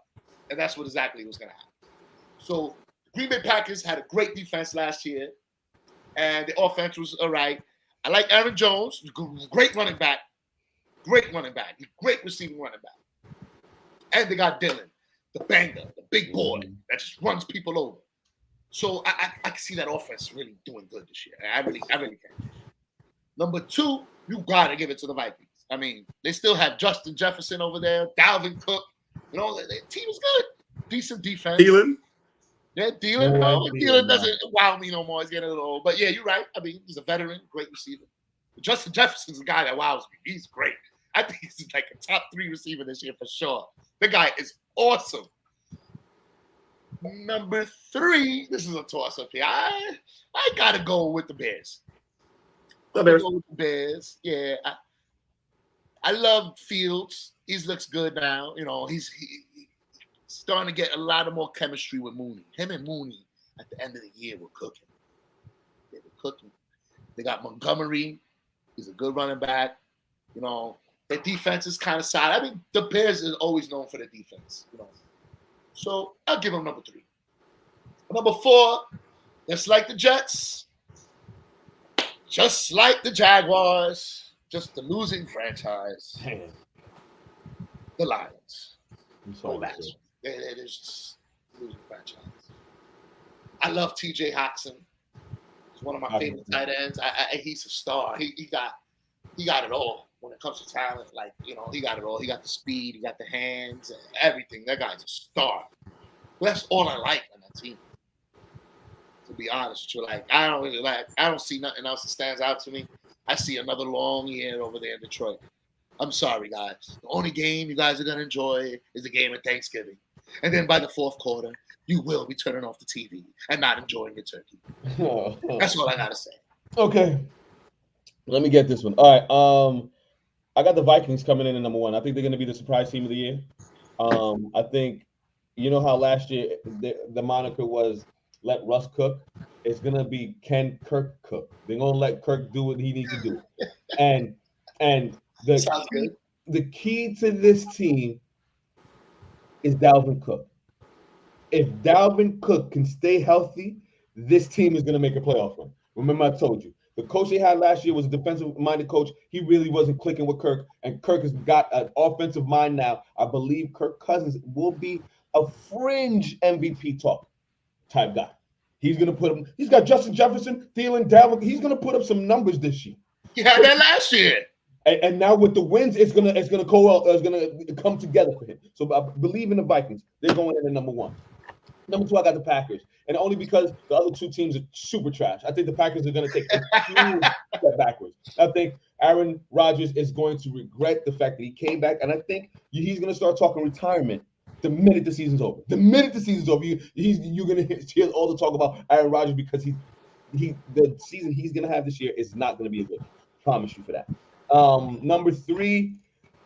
and that's exactly what's gonna happen. So Green Bay Packers had a great defense last year, and the offense was all right. I like Aaron Jones, great running back, great receiving running back, and they got Dylan, the banger, the big boy that just runs people over. So I can see that offense really doing good this year. I really can. Number 2, you gotta give it to the Vikings. I mean, they still have Justin Jefferson over there, Dalvin Cook. You know, their team is good. Decent defense. Thielen. Yeah, Thielen. Thielen doesn't wow me no more. He's getting a little old. But yeah, you're right. I mean, he's a veteran, great receiver. But Justin Jefferson's a guy that wows me. He's great. I think he's like a top 3 receiver this year for sure. The guy is awesome. Number 3, this is a toss-up here. I gotta go with the Bears. Yeah, I love Fields. He looks good now. You know, he's starting to get a lot of more chemistry with Mooney. Him and Mooney at the end of the year were cooking. They were cooking. They got Montgomery. He's a good running back. You know, their defense is kind of solid. I mean, the Bears is always known for their defense. You know. So I'll give them number 3. Number 4, just like the Jets, just like the Jaguars, just the losing franchise, the Lions. They're just losing franchise. I love T.J. Hawkinson. He's one of my favorite tight ends. He's a star. He got it all. When it comes to talent, like, you know, he got it all. He got the speed, he got the hands, everything. That guy's a star. That's all I like on that team. To be honest with you, like, I don't see nothing else that stands out to me. I see another long year over there in Detroit. I'm sorry, guys. The only game you guys are gonna enjoy is the game at Thanksgiving, and then by the 4th quarter, you will be turning off the TV and not enjoying your turkey. That's all I gotta say. Okay, let me get this one. All right. I got the Vikings coming in at number 1. I think they're going to be the surprise team of the year. I think, you know how last year the moniker was let Russ cook? It's going to be can Kirk cook? They're going to let Kirk do what he needs to do. And the key to this team is Dalvin Cook. If Dalvin Cook can stay healthy, this team is going to make a playoff run. Remember, I told you. The coach they had last year was a defensive-minded coach. He really wasn't clicking with Kirk, and Kirk has got an offensive mind now. I believe Kirk Cousins will be a fringe MVP talk type guy. He's gonna put him. He's got Justin Jefferson, Thielen, Dalvin. He's gonna put up some numbers this year. He had that last year. And now with the wins, it's gonna come together for him. So I believe in the Vikings. They're going in at number 1. Number 2, I got the Packers. And only because the other 2 teams are super trash. I think the Packers are going to take a huge step backwards. I think Aaron Rodgers is going to regret the fact that he came back. And I think he's going to start talking retirement the minute the season's over. The minute the season's over, you're going to hear all the talk about Aaron Rodgers because the season he's going to have this year is not going to be good. Promise you for that. Number 3,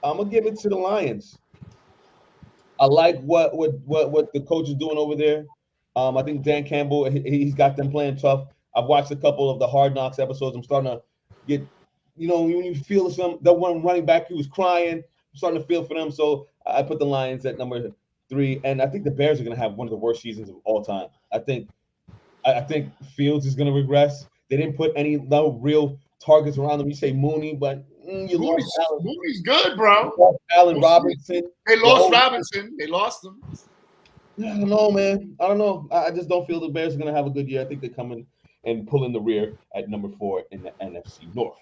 I'm going to give it to the Lions. I like what the coach is doing over there. I think Dan Campbell, he's got them playing tough. I've watched a couple of the Hard Knocks episodes. I'm starting to get, you know, when you feel the one running back who was crying, I'm starting to feel for them. So I put the Lions at number 3, and I think the Bears are going to have one of the worst seasons of all time. I think Fields is going to regress. They didn't put any real targets around them. You say Mooney, but Mooney's good, bro. Allen Robinson. They lost Robinson. They lost him. I don't know, man. I don't know. I just don't feel the Bears are going to have a good year. I think they're coming and pulling the rear at number 4 in the NFC North.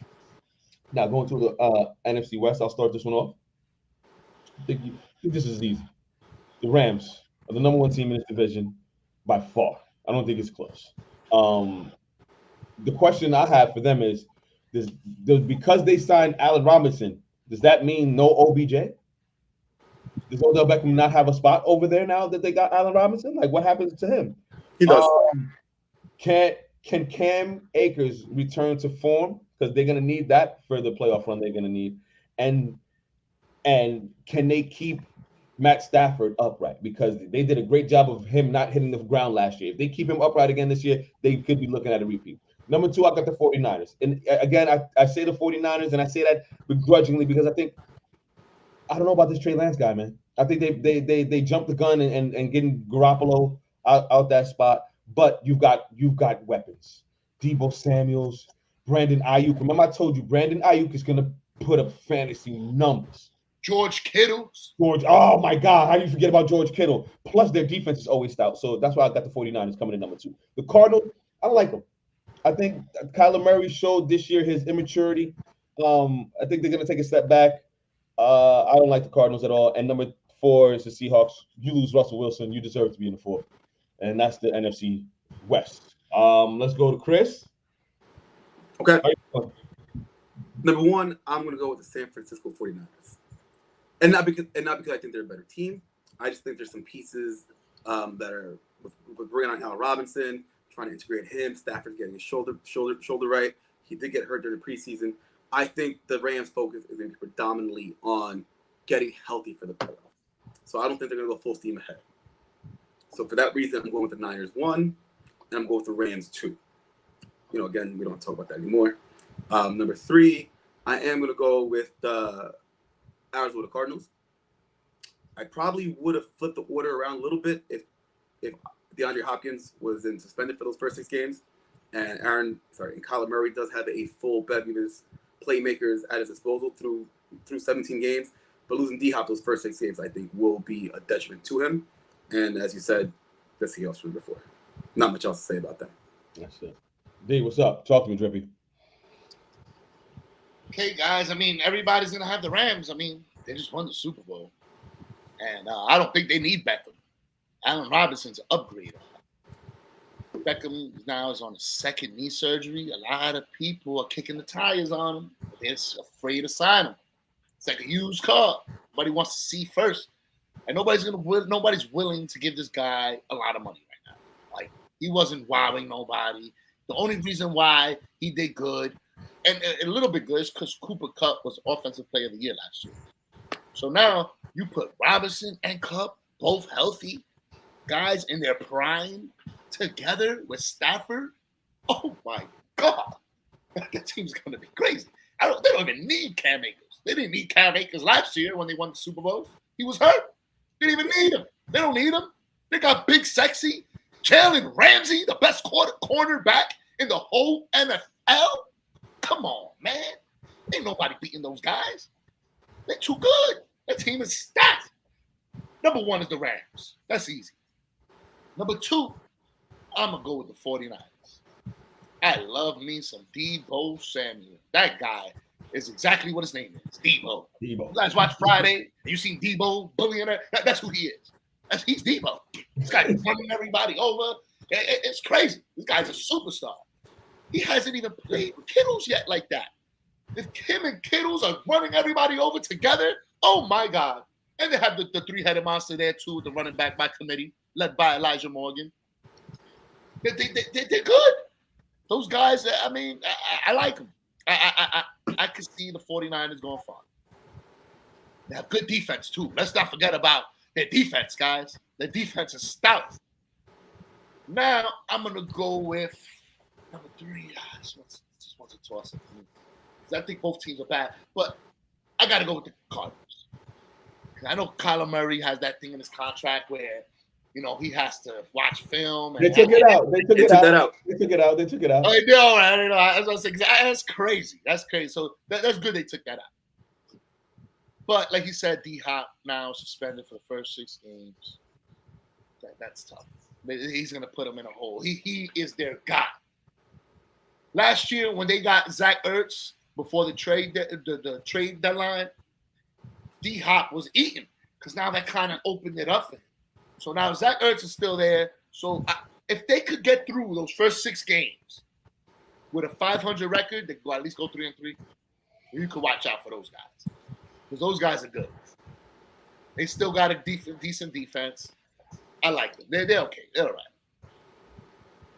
Now, going to the NFC West, I'll start this one off. I think this is easy. The Rams are the number 1 team in this division by far. I don't think it's close. The question I have for them is, because they signed Allen Robinson, does that mean no OBJ? Does Odell Beckham not have a spot over there now that they got Allen Robinson? Like, what happens to him? He does. Can Cam Akers return to form? Because they're gonna need that for the playoff run. They're gonna need, and can they keep Matt Stafford upright? Because they did a great job of him not hitting the ground last year. If they keep him upright again this year, they could be looking at a repeat. Number 2, I got the 49ers. And again, I say the 49ers, and I say that begrudgingly because I don't know about this Trey Lance guy, man. I think they jumped the gun and getting Garoppolo out that spot. But you've got weapons. Debo Samuels, Brandon Ayuk. Remember I told you Brandon Ayuk is gonna put up fantasy numbers. George Kittle. Oh my God, how do you forget about George Kittle? Plus their defense is always stout. So that's why I got the 49ers coming in number 2. The Cardinals, I don't like them. I think Kyler Murray showed this year his immaturity. I think they're gonna take a step back. I don't like the Cardinals at all. And number 4 is the Seahawks. You lose Russell Wilson, you deserve to be in the 4. And that's the NFC West. Let's go to Chris. Okay. Number 1, I'm going to go with the San Francisco 49ers. And not because I think they're a better team. I just think there's some pieces that are with bringing on Allen Robinson, trying to integrate him. Stafford's getting his shoulder right. He did get hurt during the preseason. I think the Rams' focus is going to be predominantly on getting healthy for the playoffs. So I don't think they're going to go full steam ahead. So for that reason, I'm going with the Niners 1, and I'm going with the Rams 2. Again, we don't have to talk about that anymore. Number 3, I am going to go with the Arizona Cardinals. I probably would have flipped the order around a little bit if DeAndre Hopkins was suspended for those first 6 games, and Kyler Murray does have a full bevy of his playmakers at his disposal through 17 games. But losing D-Hop those first 6 games, I think, will be a detriment to him. And as you said, the Seahawks from before. Not much else to say about that. That's it. D, what's up? Talk to me, Drippy. Okay, guys. I mean, everybody's going to have the Rams. I mean, they just won the Super Bowl. And I don't think they need Beckham. Allen Robinson's an upgrade. Beckham now is on a second knee surgery. A lot of people are kicking the tires on him. They're afraid to sign him. It's like a used car. Everybody wants to see first. And nobody's willing to give this guy a lot of money right now. Like, he wasn't wowing nobody. The only reason why he did good, and a little bit good, is because Cooper Kupp was Offensive Player of the Year last year. So now you put Robinson and Kupp, both healthy, guys in their prime, together with Stafford. Oh my God. That team's going to be crazy. They don't even need Cam Akers. They didn't need Cam Akers last year when they won the Super Bowl. He was hurt. They didn't even need him. They don't need him. They got big, sexy Jalen Ramsey, the best cornerback in the whole NFL. Come on, man. Ain't nobody beating those guys. They're too good. That team is stacked. Number 1 is the Rams. That's easy. Number 2, I'm going to go with the 49ers. I love me some Debo Samuel. That guy is exactly what his name is, Debo. You guys watch Friday, and you seen Debo bullying her. That's who he is. He's Debo. This guy's running everybody over. It's crazy. This guy's a superstar. He hasn't even played with Kittles yet like that. If him and Kittles are running everybody over together, oh my God. And they have the 3-headed monster there too, with the running back by committee, led by Elijah Morgan. They're good. Those guys, I mean, I like them. I can see the 49ers going far. They have good defense too. Let's not forget about their defense, guys. Their defense is stout. Now I'm gonna go with number 3. Just want to toss it. I think both teams are bad, but I gotta go with the Cardinals. I know Kyler Murray has that thing in his contract where, he has to watch film. They took it out. They took it out. Oh, they did? All right. I don't know. I was saying, that's crazy. That's crazy. So that's good they took that out. But like you said, D-Hop now suspended for the first 6 games. That's tough. He's going to put him in a hole. He is their guy. Last year when they got Zach Ertz before the trade deadline, D-Hop was eating because now that kind of opened it up for him. So now Zach Ertz is still there. So if they could get through those first 6 games with a 500 record, they could at least go 3-3. You could watch out for those guys because those guys are good. They still got a decent defense. I like them. They're okay. They're all right.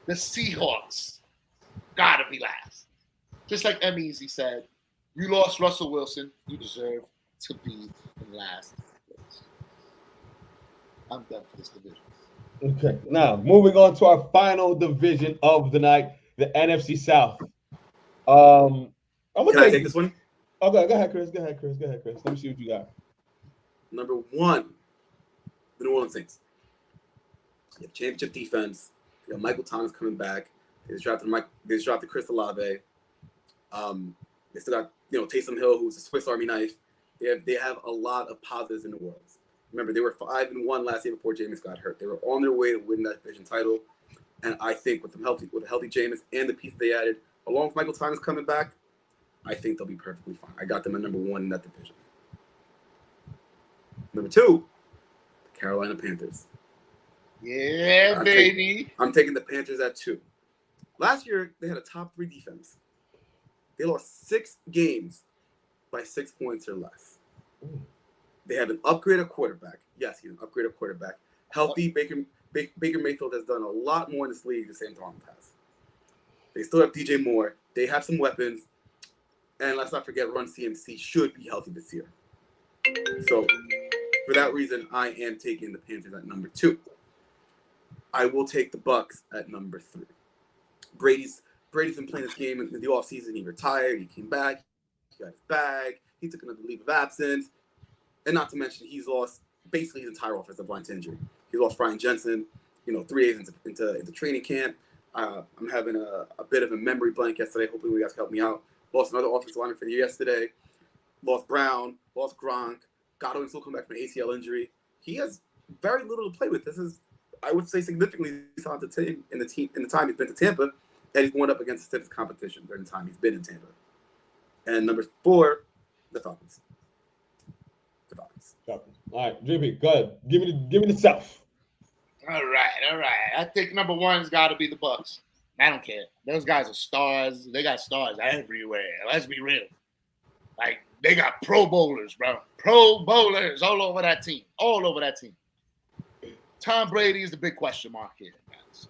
The Seahawks. gotta be last. Just like Easy said, you lost Russell Wilson, you deserve to be in last place. I'm done for this division. Okay, now moving on to our final division of the night, the NFC South. I'm gonna Can I take this one? Okay, go ahead, Chris. Go ahead, Chris. Let me see what you got. Number 1, the New Orleans Saints. You have championship defense. You have Michael Thomas coming back. They just drafted Chris Olave. They still got Taysom Hill, who's a Swiss Army knife. They have a lot of positives in the world. Remember, they were 5-1 last year before Jameis got hurt. They were on their way to win that division title, and I think with a healthy Jameis and the piece they added, along with Michael Thomas coming back, I think they'll be perfectly fine. I got them at number 1 in that division. Number 2, the Carolina Panthers. Yeah, baby. I'm taking the Panthers at 2. Last year, they had a top 3 defense. They lost 6 games by 6 points or less. They have an upgraded quarterback. Yes, he's an upgraded quarterback. Healthy Baker Mayfield has done a lot more in this league than Sam Darnold has. They still have DJ Moore. They have some weapons. And let's not forget, Run CMC should be healthy this year. So, for that reason, I am taking the Panthers at number 2. I will take the Bucs at number 3. Brady's been playing this game in the offseason. He retired. He came back. He got his bag. He took another leave of absence. And not to mention, he's lost basically his entire offensive line to injury. He lost Brian Jensen, 3 days into training camp. I'm having a bit of a memory blank yesterday. Hopefully, you guys can help me out. Lost another offensive lineman for the year yesterday. Lost Brown. Lost Gronk. Godwin still come back from an ACL injury. He has very little to play with. This is, I would say, significantly solid to him in the time he's been to Tampa, and he's going up against the stiffest competition during the time he's been in Tampa. And number 4, the Falcons. All right, JP, go ahead. Give me the South. All right. I think number 1's got to be the Bucs. I don't care. Those guys are stars. They got stars everywhere. Let's be real. Like, they got Pro Bowlers, bro. Pro Bowlers all over that team. Tom Brady is the big question mark here, guys.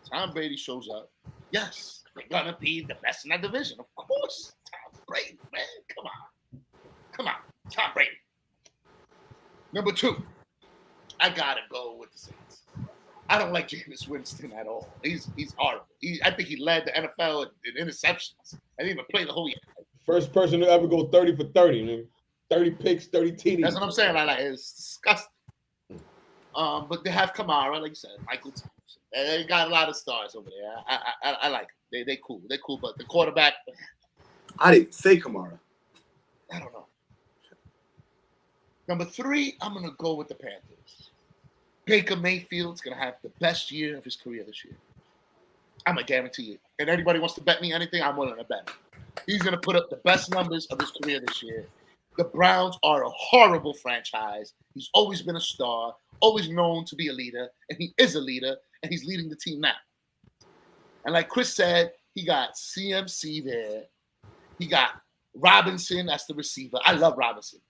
Tom Brady shows up. Yes, they're going to be the best in that division. Of course. Tom Brady, man. Come on. Tom Brady. Number 2, I got to go with the Saints. I don't like Jameis Winston at all. He's horrible. I think he led the NFL in interceptions. I didn't even play the whole year. First person to ever go 30 for 30, man. 30 picks, 30 TDs. That's what I'm saying. It's disgusting. But they have Kamara, like you said, Michael Thomas. They got a lot of stars over there. I like them. They cool. They're cool. But the quarterback, I didn't say Kamara. I don't know. Number 3, I'm going to go with the Panthers. Baker Mayfield's going to have the best year of his career this year. I'm going to guarantee it. And anybody wants to bet me anything, I'm willing to bet him. He's going to put up the best numbers of his career this year. The Browns are a horrible franchise. He's always been a star, always known to be a leader, and he is a leader, and he's leading the team now. And like Chris said, he got CMC there. He got Robinson as the receiver. I love Robinson.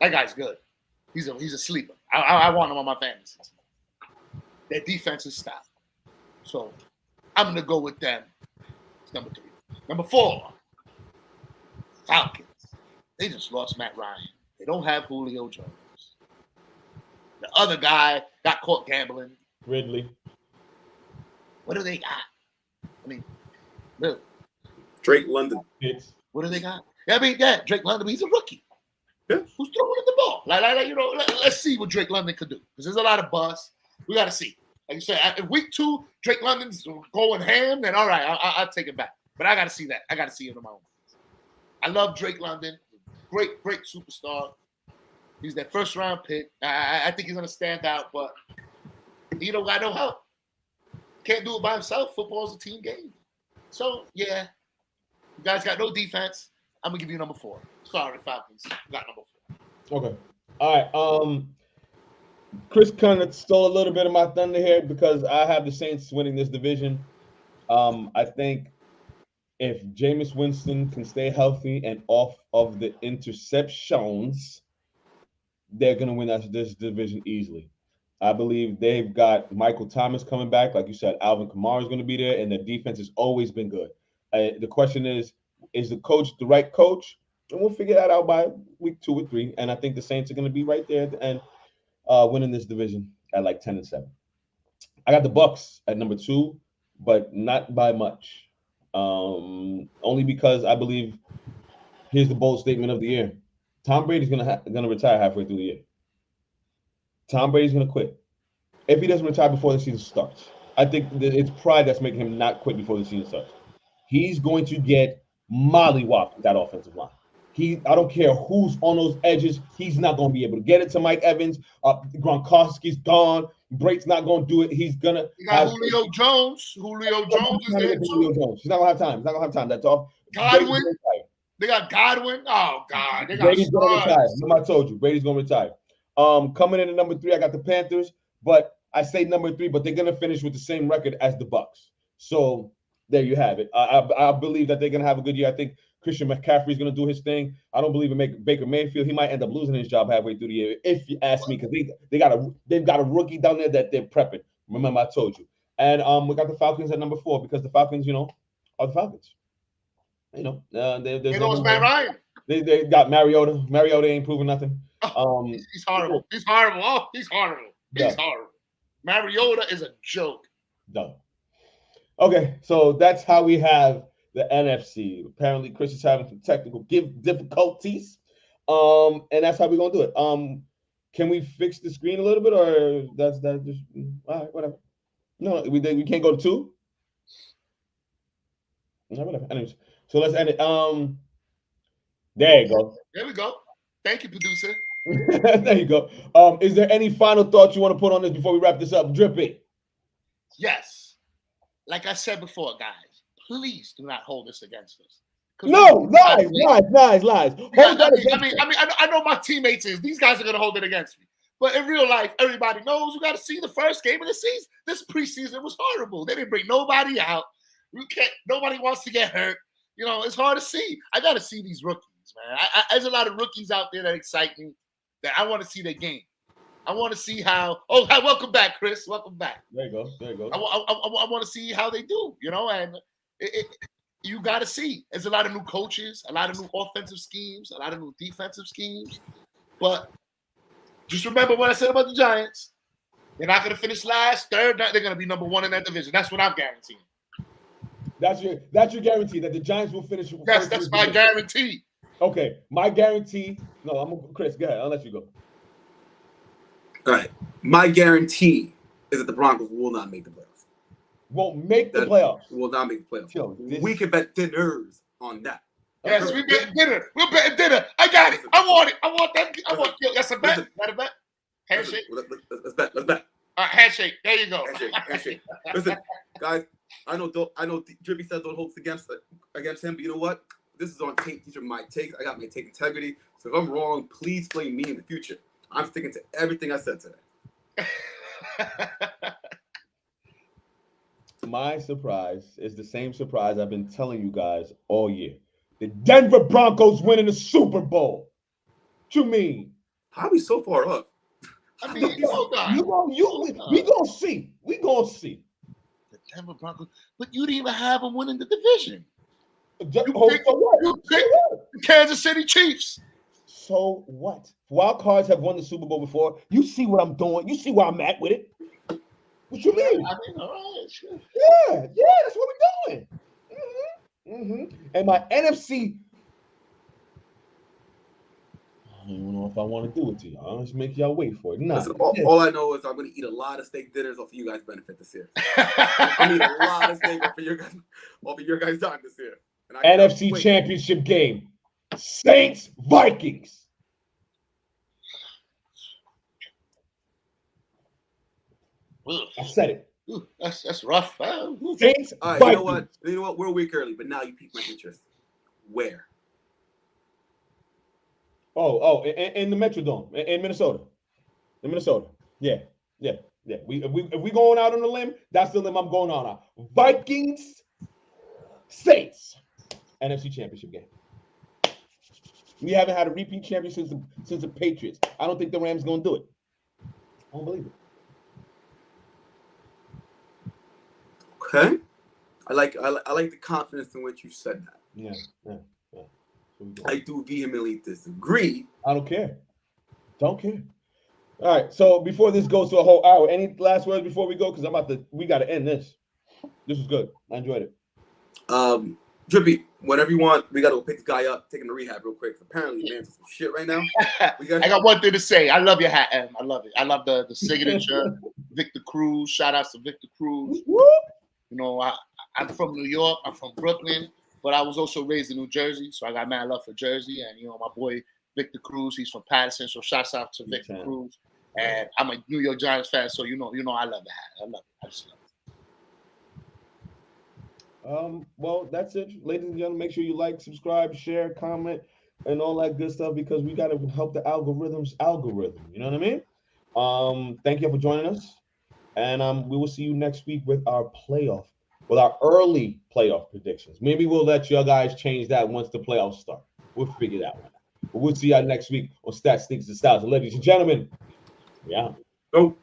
That guy's good. He's a sleeper. I want him on my fantasy team. Their defense is stout. So I'm going to go with them. It's number 3. Number 4, Falcons. They just lost Matt Ryan. They don't have Julio Jones. The other guy got caught gambling. Ridley. What do they got? I mean, really. Drake London. What do they got? Drake London. He's a rookie. Yeah. Who's throwing the ball? Let's see what Drake London could do. Because there's a lot of buzz. We got to see. Like you said, in week 2, Drake London's going ham, then all right, I'll take it back. But I got to see that. I got to see it on my own. I love Drake London. Great superstar. He's their first-round pick. I think he's going to stand out, but he don't got no help. Can't do it by himself. Football's a team game. So, yeah, you guys got no defense. I'm going to give you number 4. Sorry, Falcons. Got number 4. Okay. All right. Chris kind of stole a little bit of my thunder here because I have the Saints winning this division. I think if Jameis Winston can stay healthy and off of the interceptions, they're going to win this division easily. I believe they've got Michael Thomas coming back. Like you said, Alvin Kamara is going to be there, and the defense has always been good. The question is the coach the right coach? And we'll figure that out by week 2 or 3. And I think the Saints are going to be right there at the end, winning this division at like 10-7. I got the Bucks at number 2, but not by much. Only because I believe here's the bold statement of the year: Tom Brady's gonna retire halfway through the year. Tom Brady's gonna quit if he doesn't retire before the season starts. I think it's pride that's making him not quit before the season starts. He's going to get mollywopped with that offensive line. I don't care who's on those edges. He's not going to be able to get it to Mike Evans. Gronkowski's gone. Brate's not going to do it. He's gonna. You got Julio Jones. Julio Jones is there too. He's not going to have time. He's not going to have time. That's all. Godwin. They got Godwin. Oh God, they got Brady's going to retire. Remember I told you, Brady's going to retire. Coming in at number 3, I got the Panthers, but I say number 3, but they're going to finish with the same record as the Bucks. So there you have it. I believe that they're going to have a good year. I think Christian McCaffrey is going to do his thing. I don't believe in Baker Mayfield. He might end up losing his job halfway through the year, if you ask me, because they've got a rookie down there that they're prepping. Remember, I told you. And we got the Falcons at number 4 because the Falcons, are the Falcons. They lost Matt Ryan. They got Mariota. Mariota ain't proving nothing. He's horrible. He's horrible. Oh, he's horrible. He's horrible. Mariota is a joke. Done. Okay, so that's how we have the NFC. Apparently, Chris is having some technical difficulties. And that's how we're gonna do it. Can we fix the screen a little bit, or that's just all right, whatever. No, we can't go to 2. No, whatever. Anyways, so let's end it. There you go. There we go. Thank you, producer. There you go. Is there any final thoughts you want to put on this before we wrap this up? Drippy. Yes. Like I said before, guys, please do not hold this against us. No, lies. Hold that against us. I know my teammates these guys are gonna hold it against me. But in real life, everybody knows you got to see the first game of the season. This preseason was horrible. They didn't bring nobody out. Nobody wants to get hurt. It's hard to see. I got to see these rookies, man. There's a lot of rookies out there that excite me. That I want to see their game. I want to see how. Oh, hi, welcome back, Chris. Welcome back. There you go. I want to see how they do. And you got to see. There's a lot of new coaches, a lot of new offensive schemes, a lot of new defensive schemes. But just remember what I said about the Giants. They're not going to finish last, third. They're going to be number 1 in that division. That's what I'm guaranteeing. That's your guarantee that the Giants will finish. That's my guarantee. Okay, my guarantee. No, Chris. Go ahead. I'll let you go. All right, my guarantee is that the Broncos will not make the playoffs. Won't make the playoffs. Will not make the playoffs. We can bet dinners on that. Yes, we bet dinner. We're betting dinner. I got it. I want it. I want that. That's a bet. Not a bet. Handshake. Let's bet. All right, handshake. There you go. Handshake. Listen, guys. I know. Drippy said don't hold this against him, but you know what? This is on tape. These are my takes. I got my take integrity. So if I'm wrong, please blame me in the future. I'm sticking to everything I said today. My surprise is the same surprise I've been telling you guys all year. The Denver Broncos winning the Super Bowl. What you mean? How are we so far up? I mean, we gonna see. We gonna see. The Denver Broncos, but you didn't even have them winning the division. You picked the Kansas City Chiefs. So what? Wild cards have won the Super Bowl before. You see what I'm doing. You see where I'm at with it. What you mean? I mean, all right, sure. Yeah, that's what we're doing. And my NFC. I don't know if I want to do it to y'all. I'll just make y'all wait for it. Nah. Listen, all I know is I'm going to eat a lot of steak dinners off of you guys' benefit this year. I'm going to eat a lot of steak off of your guys' time this year. NFC Championship game. Saints, Vikings. I said it. Ooh, that's rough. Saints, all right, Vikings. You know what? We're a week early, but now you piqued my interest. Where? In the Metrodome, in Minnesota. Yeah. If we going out on a limb, that's the limb I'm going on. Vikings, Saints, NFC Championship game. We haven't had a repeat champion since the Patriots. I don't think the Rams gonna do it. I don't believe it. Okay. I like the confidence in which you said that. Yeah. I do vehemently disagree. I don't care. Don't care. All right. So before this goes to a whole hour, any last words before we go? Because we got to end this. This was good. I enjoyed it. Drippy, whatever you want, we got to go pick this guy up, take him to rehab real quick. Apparently, man's some shit right now. I got one thing to say. I love your hat, Em. I love it. I love the signature. Victor Cruz. Shout out to Victor Cruz. Whoop. You know, I'm from New York. I'm from Brooklyn, but I was also raised in New Jersey, so I got mad love for Jersey. And my boy Victor Cruz, he's from Patterson, so shouts out to Victor Cruz. And I'm a New York Giants fan, so I love the hat. I love it. I just love it. Well, that's it, ladies and gentlemen. Make sure you like, subscribe, share, comment, and all that good stuff, because we got to help the algorithm. You know what I mean? Thank you for joining us, and we will see you next week with our early playoff predictions. Maybe we'll let you guys change that once the playoffs start. We'll figure that one out. But we'll see y'all next week on Stats, Sneakers, and Styles. And ladies and gentlemen, yeah. Go.